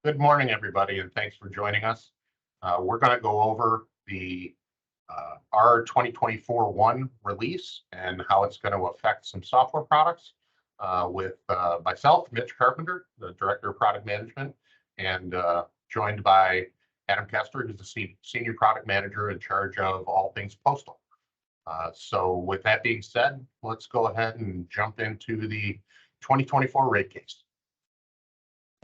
Good morning, everybody, and thanks for joining us. We're going to go over the our 2024-1 release and how it's going to affect some software products with myself, Mitch Carpenter, the Director of Product Management, and joined by Adam Koester, who's the Senior Product Manager in charge of all things postal. So with that being said, let's go ahead and jump into the 2024 rate case.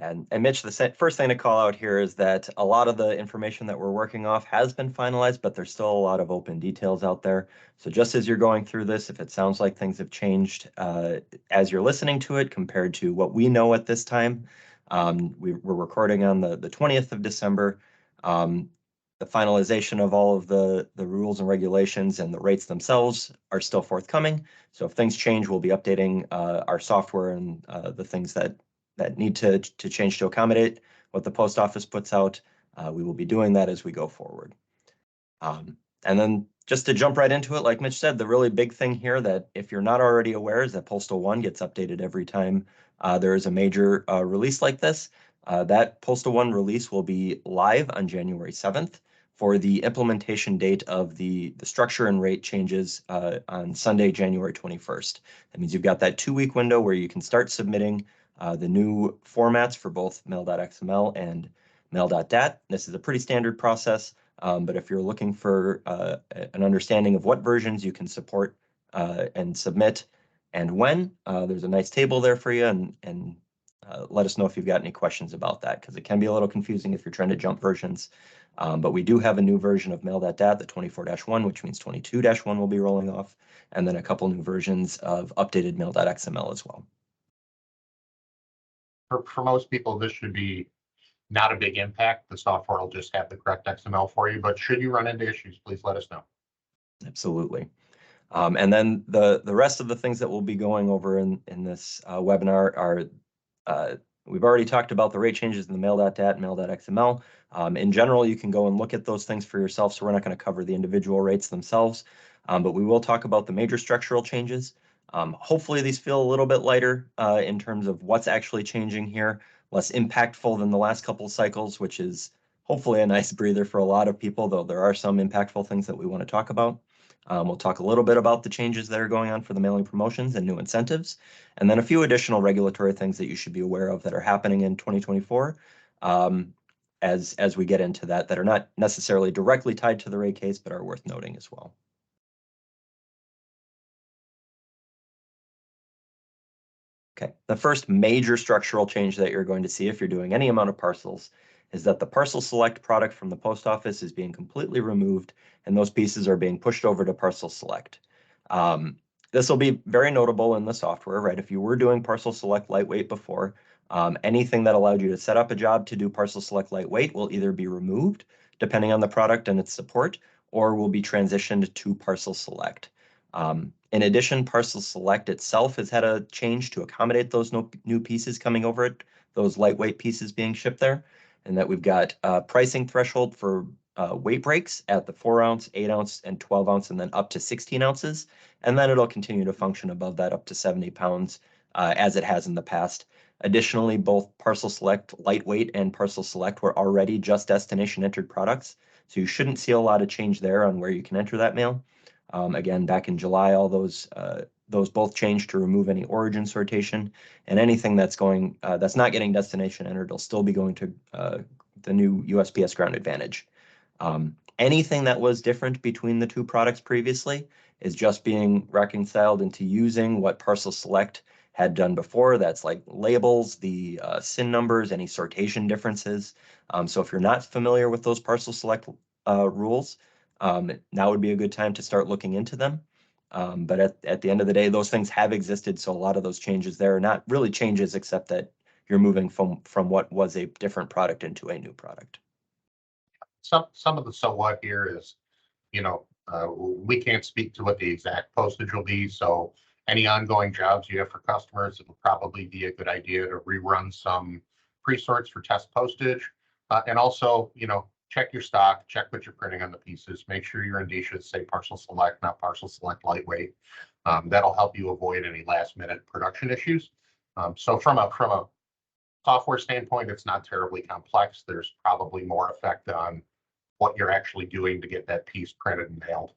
And Mitch, the first thing to call out here is that a lot of the information that we're working off has been finalized, but there's still a lot of open details out there. So just as you're going through this, if it sounds like things have changed as you're listening to it compared to what we know at this time, we're recording on the 20th of December. The finalization of all of the rules and regulations and the rates themselves are still forthcoming. So if things change, we'll be updating our software and the things that need to change to accommodate what the post office puts out. We will be doing that as we go forward. And then just to jump right into it, like Mitch said, the really big thing here that if you're not already aware is that Postal 1 gets updated every time there is a major release like this. That Postal 1 release will be live on January 7th for the implementation date of the structure and rate changes on Sunday, January 21st. That means you've got that 2-week window where you can start submitting the new formats for both mail.xml and mail.dat. This is a pretty standard process, but if you're looking for an understanding of what versions you can support and submit and when, there's a nice table there for you, and let us know if you've got any questions about that, because it can be a little confusing if you're trying to jump versions. But we do have a new version of mail.dat, the 24-1, which means 22-1 will be rolling off, and then a couple new versions of updated mail.xml as well. For most people, this should be not a big impact. The software will just have the correct XML for you, but should you run into issues, please let us know. Absolutely. And then the rest of the things that we'll be going over in this webinar are, we've already talked about the rate changes in the mail.dat and mail.xml. In general, you can go and look at those things for yourself, so we're not going to cover the individual rates themselves, but we will talk about the major structural changes. Hopefully these feel a little bit lighter in terms of what's actually changing here, less impactful than the last couple of cycles, which is hopefully a nice breather for a lot of people, though there are some impactful things that we want to talk about. We'll talk a little bit about the changes that are going on for the mailing promotions and new incentives, and then a few additional regulatory things that you should be aware of that are happening in 2024 as we get into that are not necessarily directly tied to the rate case, but are worth noting as well. Okay, the first major structural change that you're going to see if you're doing any amount of parcels is that the Parcel Select product from the post office is being completely removed, and those pieces are being pushed over to Parcel Select. This will be very notable in the software, right? If you were doing Parcel Select Lightweight before, anything that allowed you to set up a job to do Parcel Select Lightweight will either be removed, depending on the product and its support, or will be transitioned to Parcel Select. In addition, Parcel Select itself has had a change to accommodate those new pieces coming over it, those lightweight pieces being shipped there, and that we've got a pricing threshold for weight breaks at the 4-ounce, 8-ounce, and 12-ounce, and then up to 16 ounces. And then it'll continue to function above that up to 70 pounds as it has in the past. Additionally, both Parcel Select Lightweight and Parcel Select were already just destination entered products, so you shouldn't see a lot of change there on where you can enter that mail. Again, back in July, all those both changed to remove any origin sortation, and anything that's not getting destination entered will still be going to the new USPS Ground Advantage. Anything that was different between the two products previously is just being reconciled into using what Parcel Select had done before. That's like labels, the SIN numbers, any sortation differences. So if you're not familiar with those Parcel Select rules, now would be a good time to start looking into them. But at the end of the day, those things have existed, so a lot of those changes there are not really changes, except that you're moving from what was a different product into a new product. Some of the so what here is, we can't speak to what the exact postage will be, so any ongoing jobs you have for customers, it'll probably be a good idea to rerun some pre-sorts for test postage, and also, check your stock, check what you're printing on the pieces, make sure your indicias say Parcel Select, not Parcel Select Lightweight. That'll help you avoid any last minute production issues. So from a software standpoint, it's not terribly complex. There's probably more effect on what you're actually doing to get that piece printed and mailed.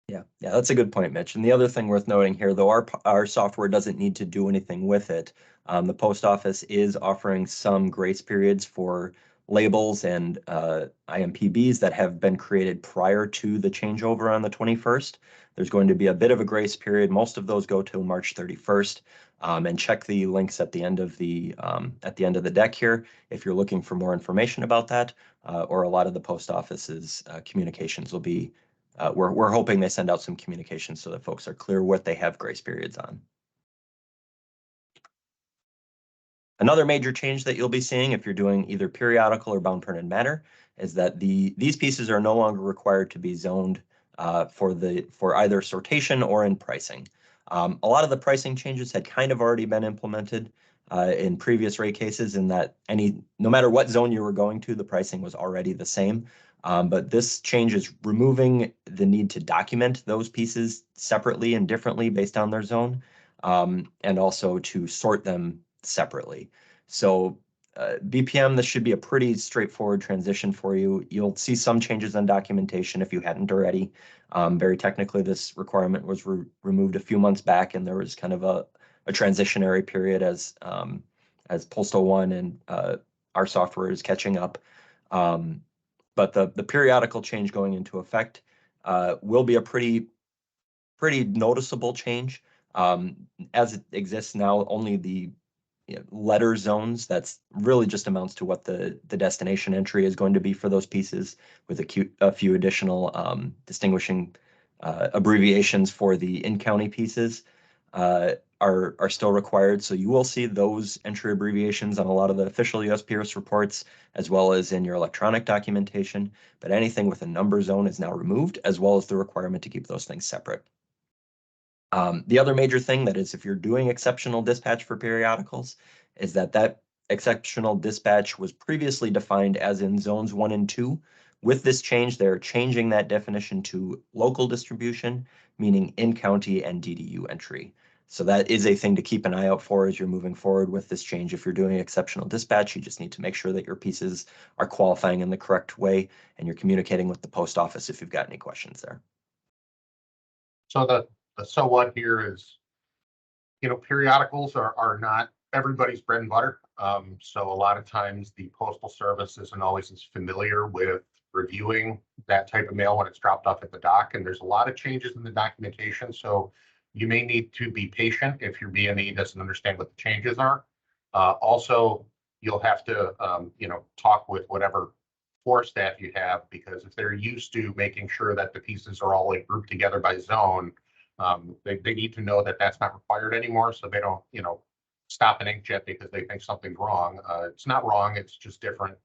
Yeah, that's a good point, Mitch. And the other thing worth noting here, though our software doesn't need to do anything with it, the post office is offering some grace periods for labels and IMPBs that have been created prior to the changeover on the 21st. There's going to be a bit of a grace period. Most of those go till March 31st. And check the links at the end of the deck here if you're looking for more information about that, or a lot of the post office's communications will be. We're hoping they send out some communications so that folks are clear what they have grace periods on. Another major change that you'll be seeing if you're doing either periodical or bound printed matter is that these pieces are no longer required to be zoned for either sortation or in pricing. A lot of the pricing changes had kind of already been implemented in previous rate cases, in that no matter what zone you were going to, the pricing was already the same. But this change is removing the need to document those pieces separately and differently based on their zone, and also to sort them separately. So BPM, this should be a pretty straightforward transition for you. You'll see some changes in documentation if you hadn't already. Very technically, this requirement was removed a few months back, and there was kind of a transitionary period as Postal One and our software is catching up. But the periodical change going into effect will be a pretty noticeable change. As it exists now, only the letter zones, that's really just amounts to what the destination entry is going to be for those pieces, with a few additional distinguishing abbreviations for the in-county pieces are still required. So you will see those entry abbreviations on a lot of the official USPS reports, as well as in your electronic documentation. But anything with a number zone is now removed, as well as the requirement to keep those things separate. The other major thing that is, if you're doing exceptional dispatch for periodicals, is that exceptional dispatch was previously defined as in zones 1 and 2. With this change, they're changing that definition to local distribution, meaning in-county and DDU entry. So that is a thing to keep an eye out for as you're moving forward with this change. If you're doing exceptional dispatch, you just need to make sure that your pieces are qualifying in the correct way, and you're communicating with the post office if you've got any questions there. So the so what here is, periodicals are not everybody's bread and butter. So a lot of times the Postal Service isn't always as familiar with reviewing that type of mail when it's dropped off at the dock, and there's a lot of changes in the documentation. So you may need to be patient if your BME doesn't understand what the changes are. Also, you'll have to talk with whatever floor staff you have, because if they're used to making sure that the pieces are all grouped together by zone, they need to know that that's not required anymore, so they don't stop an inkjet because they think something's wrong. It's not wrong, it's just different.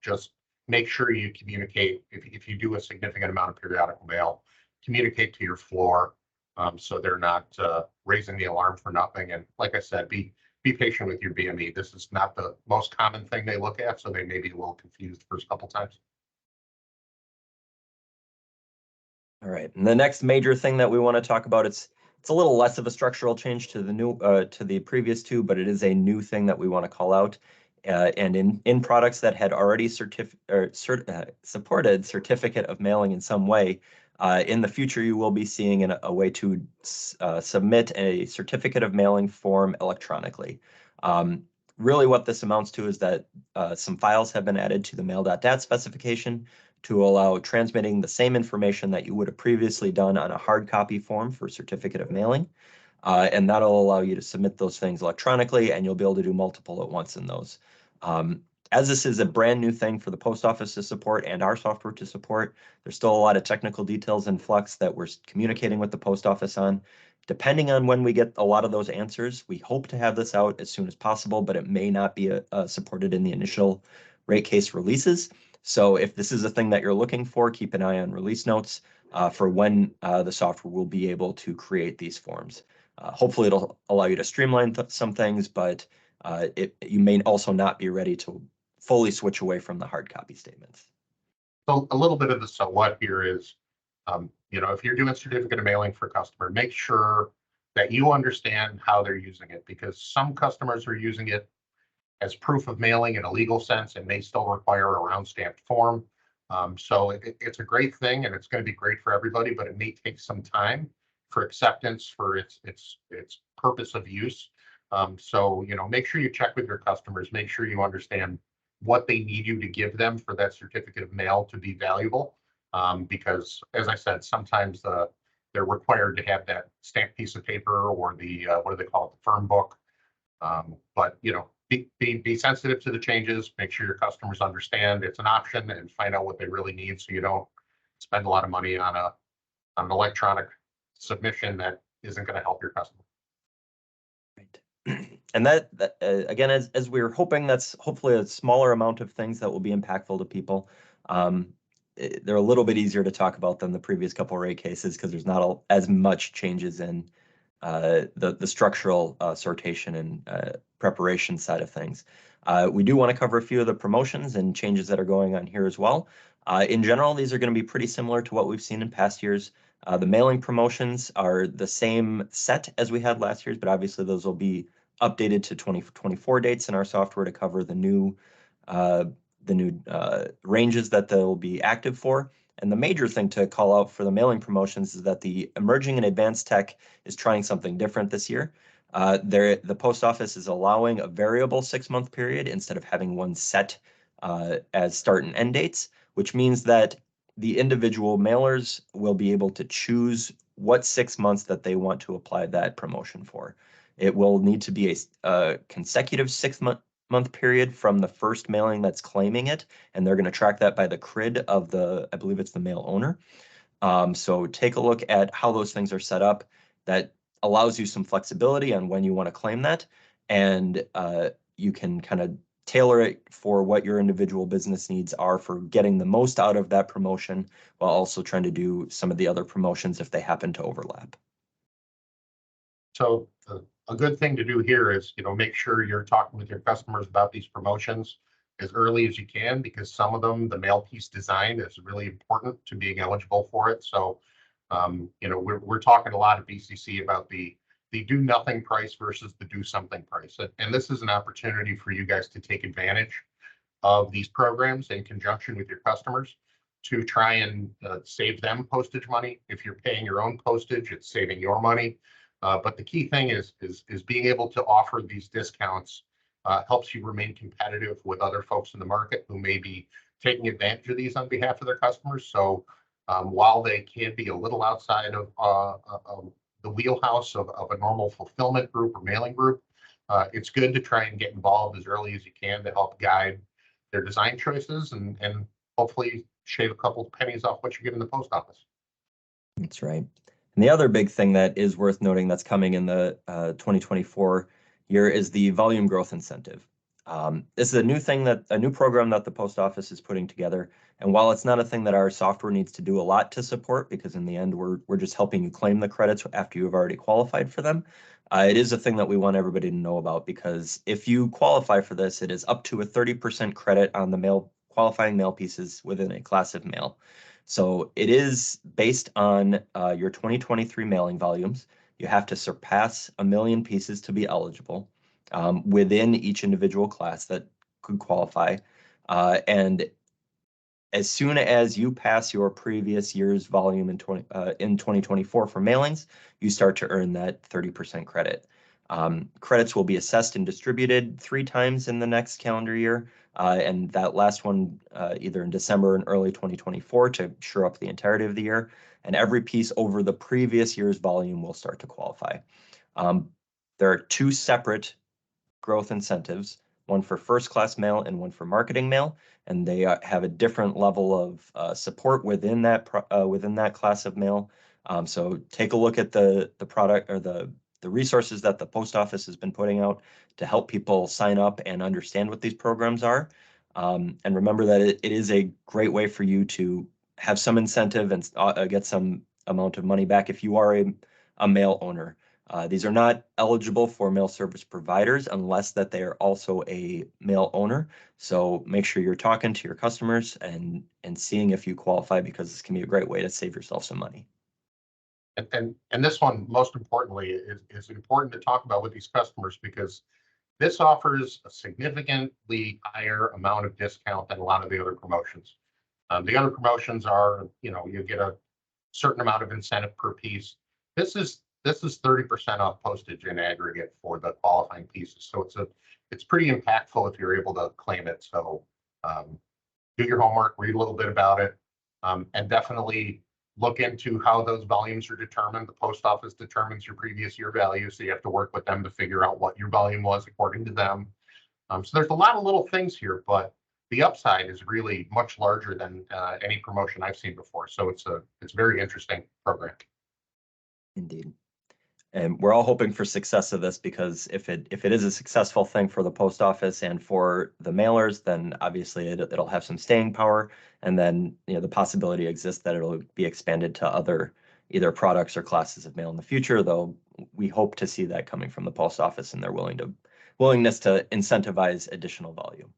Just make sure you communicate. If you do a significant amount of periodical mail, communicate to your floor, so they're not raising the alarm for nothing. And like I said, be patient with your BME. This is not the most common thing they look at, so they may be a little confused the first couple times. All right, and the next major thing that we want to talk about, it's a little less of a structural change to the new to the previous two, but it is a new thing that we want to call out. And in products that had already supported certificate of mailing in some way, in the future you will be seeing a way to submit a certificate of mailing form electronically. Really what this amounts to is that some files have been added to the mail.dat specification to allow transmitting the same information that you would have previously done on a hard copy form for certificate of mailing. And that'll allow you to submit those things electronically, and you'll be able to do multiple at once in those. As this is a brand new thing for the post office to support and our software to support, there's still a lot of technical details in flux that we're communicating with the post office on. Depending on when we get a lot of those answers, we hope to have this out as soon as possible, but it may not be supported in the initial rate case releases. So if this is a thing that you're looking for, keep an eye on release notes for when the software will be able to create these forms. Hopefully it'll allow you to streamline some things, but you may also not be ready to fully switch away from the hard copy statements. So a little bit of the so what here is, if you're doing certificate of mailing for a customer, make sure that you understand how they're using it, because some customers are using it as proof of mailing in a legal sense, it may still require a round stamped form. So it's a great thing, and it's going to be great for everybody, but it may take some time for acceptance for its purpose of use. So, make sure you check with your customers, make sure you understand what they need you to give them for that certificate of mail to be valuable. Because as I said, sometimes they're required to have that stamped piece of paper or the, what do they call it, the firm book. But, be sensitive to the changes, make sure your customers understand it's an option and find out what they really need, so you don't spend a lot of money on an electronic submission that isn't going to help your customer. Right. And that again, as we're hoping, that's hopefully a smaller amount of things that will be impactful to people. They're a little bit easier to talk about than the previous couple rate cases because there's not as much changes in the structural sortation and preparation side of things. We do want to cover a few of the promotions and changes that are going on here as well. In general, these are going to be pretty similar to what we've seen in past years. The mailing promotions are the same set as we had last year's, but obviously those will be updated to 2024 dates in our software to cover the new ranges that they'll be active for. And the major thing to call out for the mailing promotions is that the emerging and advanced tech is trying something different this year. The post office is allowing a variable 6-month period instead of having one set as start and end dates, which means that the individual mailers will be able to choose what 6 months that they want to apply that promotion for. It will need to be a consecutive 6-month period from the first mailing that's claiming it, and they're going to track that by the CRID of I believe it's the mail owner. So take a look at how those things are set up. That allows you some flexibility on when you want to claim that, and you can kind of tailor it for what your individual business needs are for getting the most out of that promotion while also trying to do some of the other promotions if they happen to overlap. So a good thing to do here is, make sure you're talking with your customers about these promotions as early as you can, because some of them, the mail piece design is really important to being eligible for it. So, we're talking a lot at BCC about the do nothing price versus the do something price. And this is an opportunity for you guys to take advantage of these programs in conjunction with your customers to try and save them postage money. If you're paying your own postage, it's saving your money. But the key thing is being able to offer these discounts helps you remain competitive with other folks in the market who may be taking advantage of these on behalf of their customers. So while they can be a little outside of the wheelhouse of a normal fulfillment group or mailing group, it's good to try and get involved as early as you can to help guide their design choices and hopefully shave a couple of pennies off what you get in the post office. That's right. And the other big thing that is worth noting that's coming in the 2024 year is the volume growth incentive. This is a new program that the post office is putting together. And while it's not a thing that our software needs to do a lot to support, because in the end, we're just helping you claim the credits after you've already qualified for them, it is a thing that we want everybody to know about, because if you qualify for this, it is up to a 30% credit on the qualifying mail pieces within a class of mail. So it is based on your 2023 mailing volumes. You have to surpass 1 million pieces to be eligible within each individual class that could qualify. And as soon as you pass your previous year's volume in 2024 for mailings, you start to earn that 30% credit. Credits will be assessed and distributed 3 times in the next calendar year, and that last one either in December and early 2024 to shore up the entirety of the year. And every piece over the previous year's volume will start to qualify. There are 2 separate growth incentives, one for first class mail and one for marketing mail, and they have a different level of support within that class of mail. So take a look at the product or the resources that the post office has been putting out to help people sign up and understand what these programs are. And remember that it is a great way for you to have some incentive and get some amount of money back if you are a mail owner. These are not eligible for mail service providers unless that they are also a mail owner. So make sure you're talking to your customers and seeing if you qualify, because this can be a great way to save yourself some money. And this one, most importantly, is important to talk about with these customers, because This offers a significantly higher amount of discount than a lot of the other promotions. The other promotions are, you get a certain amount of incentive per piece. This is 30% off postage in aggregate for the qualifying pieces. So it's pretty impactful if you're able to claim it. So do your homework, read a little bit about it, and definitely look into how those volumes are determined. The post office determines your previous year value, so you have to work with them to figure out what your volume was according to them. So there's a lot of little things here, but the upside is really much larger than any promotion I've seen before. So it's a very interesting program. Indeed. And we're all hoping for success of this, because if it is a successful thing for the post office and for the mailers, then obviously it'll have some staying power. And then the possibility exists that it'll be expanded to other either products or classes of mail in the future, though we hope to see that coming from the post office and their willingness to incentivize additional volume.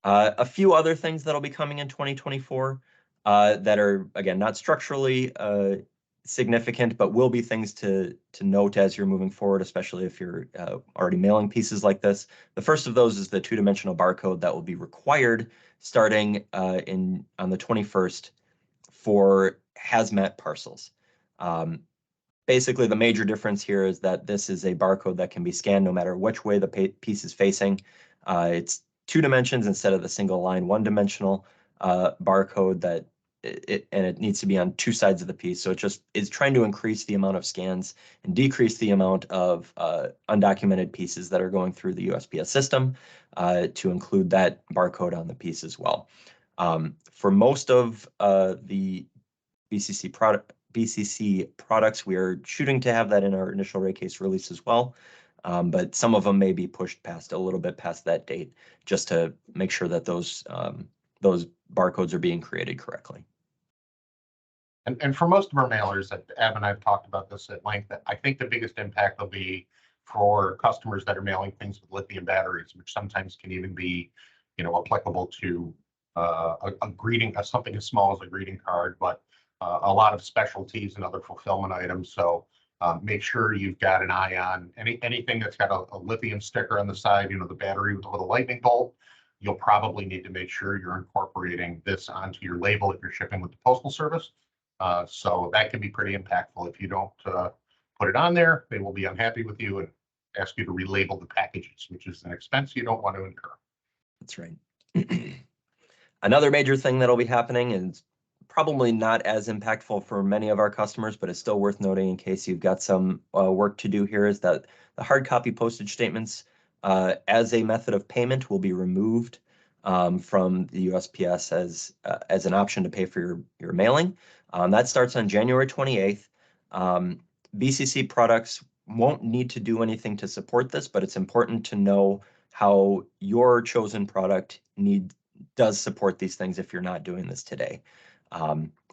A few other things that'll be coming in 2024 that are, again, not structurally significant, but will be things to note as you're moving forward, especially if you're already mailing pieces like this. The first of those is the two-dimensional barcode that will be required starting on the 21st for hazmat parcels. Basically, the major difference here is that this is a barcode that can be scanned no matter which way the piece is facing. It's 2 dimensions instead of the single line 1-dimensional barcode that it needs to be on 2 sides of the piece. So it just is trying to increase the amount of scans and decrease the amount of undocumented pieces that are going through the USPS system to include that barcode on the piece as well. For most of the BCC products, we are shooting to have that in our initial rate case release as well. But some of them may be pushed past a little bit past that date, just to make sure that those barcodes are being created correctly. And for most of our mailers, Ev and I've talked about this at length, I think the biggest impact will be for customers that are mailing things with lithium batteries, which sometimes can even be, applicable to a greeting, something as small as a greeting card, but a lot of specialties and other fulfillment items. So make sure you've got an eye on anything that's got a lithium sticker on the side, the battery with a little lightning bolt. You'll probably need to make sure you're incorporating this onto your label if you're shipping with the Postal Service. So that can be pretty impactful. If you don't put it on there, they will be unhappy with you and ask you to relabel the packages, which is an expense you don't want to incur. That's right. Another major thing that'll be happening, and probably not as impactful for many of our customers, but it's still worth noting in case you've got some work to do here, is that the hard copy postage statements as a method of payment will be removed from the USPS as an option to pay for your mailing. That starts on January 28th. BCC products won't need to do anything to support this, but it's important to know how your chosen product does support these things if you're not doing this today.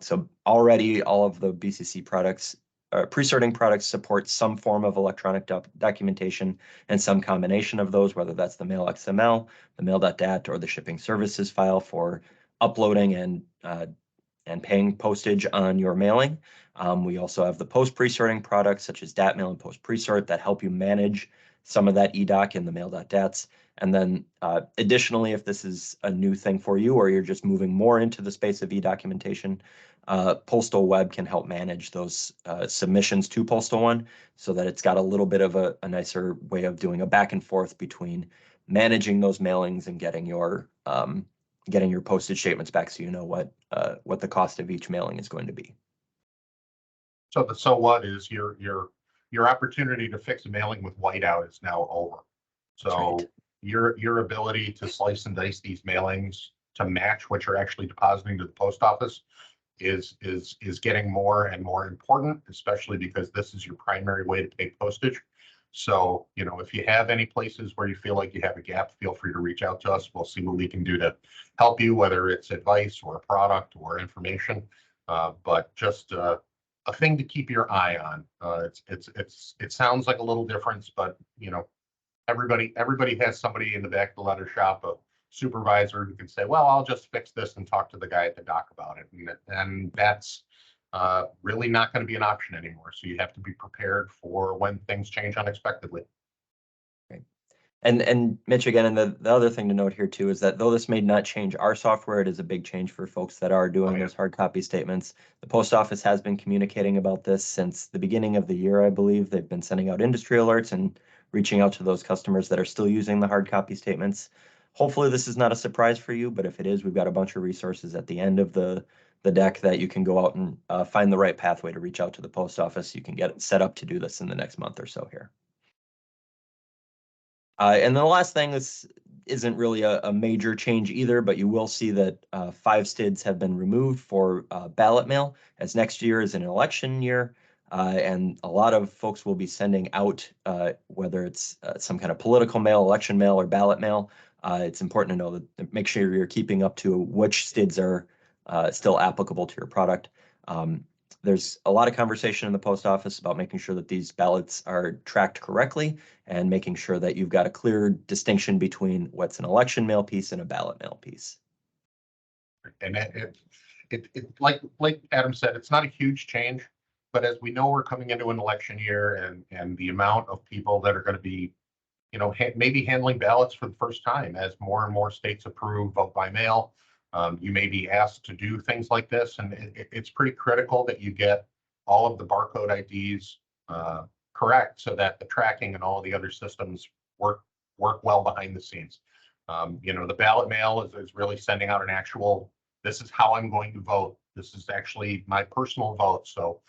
So already all of the BCC products, pre-sorting products, support some form of electronic documentation and some combination of those, whether that's the mail XML, the mail.dat, or the shipping services file for uploading and paying postage on your mailing. We also have the post pre-sorting products such as DAT mail and post pre-sort that help you manage some of that eDoc in the mail.dats. And then additionally, if this is a new thing for you or you're just moving more into the space of e-documentation, Postal Web can help manage those submissions to Postal One so that it's got a little bit of a nicer way of doing a back and forth between managing those mailings and getting your postage statements back, so you know what the cost of each mailing is going to be. So the so what is your opportunity to fix a mailing with whiteout is now over. So right. Your ability to slice and dice these mailings to match what you're actually depositing to the post office is getting more and more important, especially because this is your primary way to pay postage. So, if you have any places where you feel like you have a gap, feel free to reach out to us. We'll see what we can do to help you, whether it's advice or a product or information. But just a thing to keep your eye on. It sounds like a little difference, but everybody has somebody in the back of the letter shop, a supervisor who can say, well, I'll just fix this and talk to the guy at the dock about it. And that's really not going to be an option anymore. So you have to be prepared for when things change unexpectedly. And Mitch, again, and the other thing to note here too is that though this may not change our software, it is a big change for folks that are doing those hard copy statements. The post office has been communicating about this since the beginning of the year, I believe. They've been sending out industry alerts and reaching out to those customers that are still using the hard copy statements. Hopefully this is not a surprise for you, but if it is, we've got a bunch of resources at the end of the deck that you can go out and find the right pathway to reach out to the post office. You can get it set up to do this in the next month or so here. And then the last thing, this isn't really a major change either, but you will see that 5 STIDS have been removed for ballot mail, as next year is an election year. And a lot of folks will be sending out, whether it's some kind of political mail, election mail, or ballot mail. It's important to know that, make sure you're keeping up to which STIDS are still applicable to your product. There's a lot of conversation in the post office about making sure that these ballots are tracked correctly and making sure that you've got a clear distinction between what's an election mail piece and a ballot mail piece. And like Adam said, it's not a huge change, but as we know, we're coming into an election year, and the amount of people that are going to be, maybe handling ballots for the first time as more and more states approve vote by mail. You may be asked to do things like this, and it's pretty critical that you get all of the barcode IDs correct so that the tracking and all the other systems work well behind the scenes. The ballot mail is really sending out an actual, this is how I'm going to vote. This is actually my personal vote. So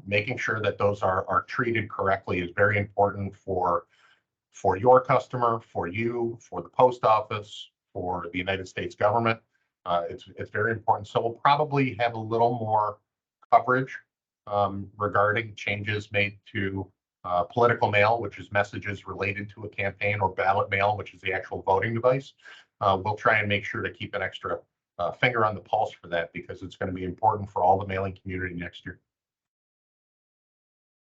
making sure that those are treated correctly is very important for your customer, for you, for the post office, for the United States government. It's very important. So we'll probably have a little more coverage regarding changes made to political mail, which is messages related to a campaign, or ballot mail, which is the actual voting device. We'll try and make sure to keep an extra finger on the pulse for that, because it's going to be important for all the mailing community next year.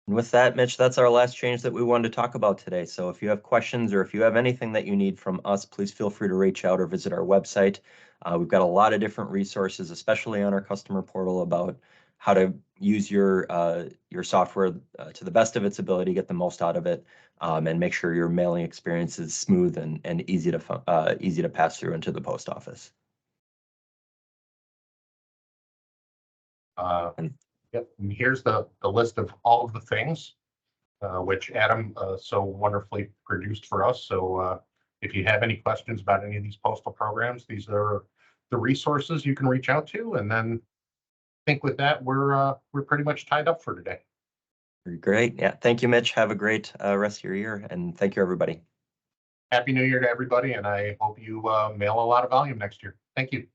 And with that, Mitch, that's our last change that we wanted to talk about today. So if you have questions or if you have anything that you need from us, please feel free to reach out or visit our website. We've got a lot of different resources, especially on our customer portal, about how to use your software to the best of its ability, get the most out of it, and make sure your mailing experience is smooth and easy to pass through into the post office. Yep, and here's the list of all of the things which Adam so wonderfully produced for us. So if you have any questions about any of these postal programs, these are the resources you can reach out to. And then I think with that, we're pretty much tied up for today. Great. Yeah. Thank you, Mitch. Have a great rest of your year. And thank you, everybody. Happy New Year to everybody. And I hope you mail a lot of volume next year. Thank you.